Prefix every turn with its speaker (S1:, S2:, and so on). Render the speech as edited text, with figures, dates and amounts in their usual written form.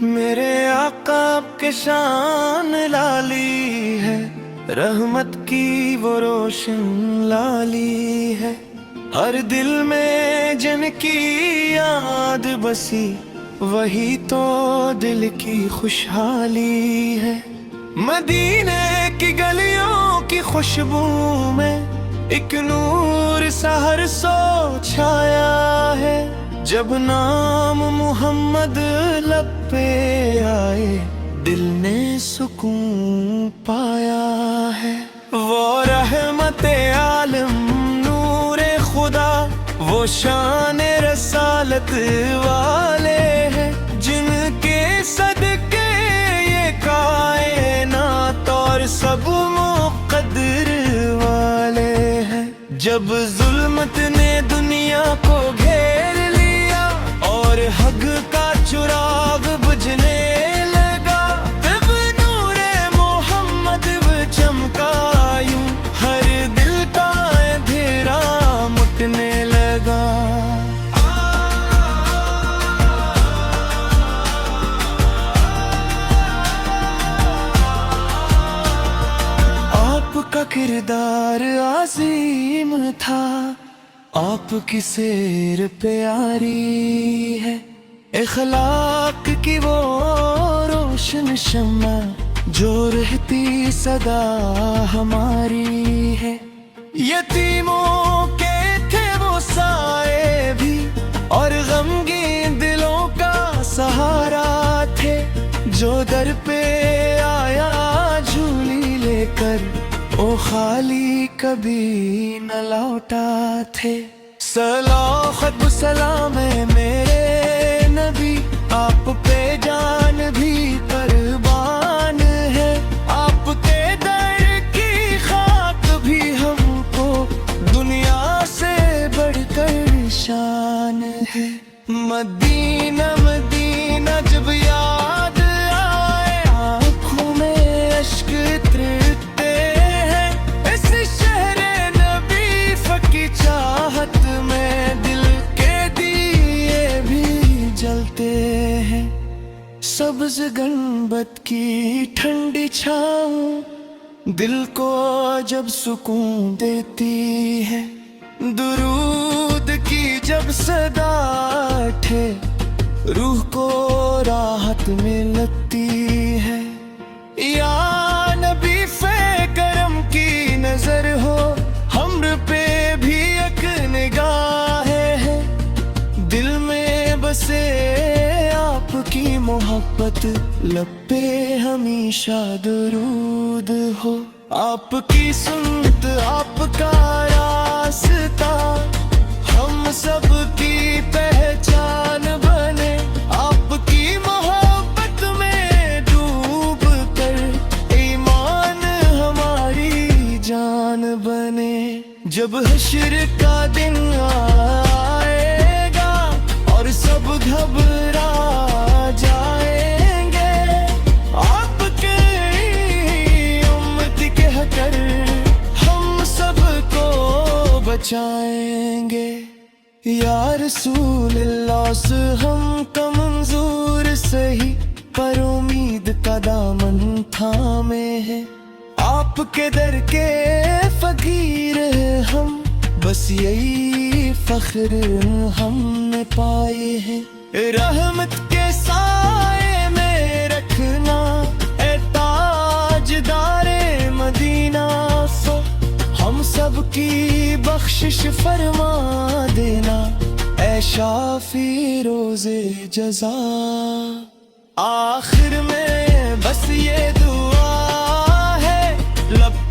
S1: میرے آقا آپ کے شان لالی ہے، رحمت کی وہ روشن لالی ہے، ہر دل میں جن کی یاد بسی وہی تو دل کی خوشحالی ہے۔ مدینے کی گلیوں کی خوشبو میں ایک نور سا ہر سو چھایا ہے، جب نام محمد لب پہ آئے دل نے سکون پایا ہے۔ وہ رحمت عالم نور خدا، وہ شان رسالت والے ہیں، جن کے صدقے یہ کائنات اور سب مقدر والے ہیں۔ جب ظلمت نے دنیا کو گھیر لیا اور حق کا چراغ بجھنے لگا، تب نور محمد چمکا یوں ہر دل کا اندھیرا مٹنے لگا۔ آپ کا کردار عظیم تھا، آپ کی سیر پیاری ہے، اخلاق کی وہ روشن شمع جو رہتی سدا ہماری ہے۔ یتیموں کے تھے وہ سائے بھی اور غمگین دلوں کا سہارا تھے، جو در پہ آیا جھولی لے کر وہ خالی کبھی نہ لوٹا تھے۔ سلاخت سلام ہے میرے نبی، آپ پہ جان بھی قربان ہے، آپ کے در کی خاک بھی ہم کو دنیا سے بڑھ کر شان ہے۔ مدینہ مدینہ جب یاد آئے آنکھوں میں اشک ترتے ہیں، اس شہر نبی فکی چاہت میں دل کے دیے بھی جلتے ہیں۔ سبز گنبد کی ٹھنڈی چھاؤں دل کو جب سکون دیتی ہے، درود کی جب صدا اٹھے روح کو راحت ملتی ہے۔ یا نبی فے کرم کی نظر ہو ہمر پہ بھی ایک نگاہ ہے، دل میں بسے آپ کی محبت لب پہ ہمیشہ درود ہو۔ آپ کی سنت آپ کا راستہ ہم سب کی پہچان بنے، آپ کی محبت میں ڈوب کر ایمان ہماری جان بنے۔ جب حشر کا دن آئے گا اور سب گھبرا جائیں گے، آپ کے امت کہہ کر ہم سب کو بچائیں گے۔ یا رسول اللہ سے ہم کا منظور سہی پر امید کا دامن تھامے ہیں، آپ کے در کے فقیر ہم بس یہی فخر ہم نے پائے ہیں۔ رحمت کے سائے میں رکھنا اے تاجدار مدینہ، سو ہم سب کی بخشش فرما دینا اے شافی روز جزا۔ آخر میں بس یہ دعا ہے لب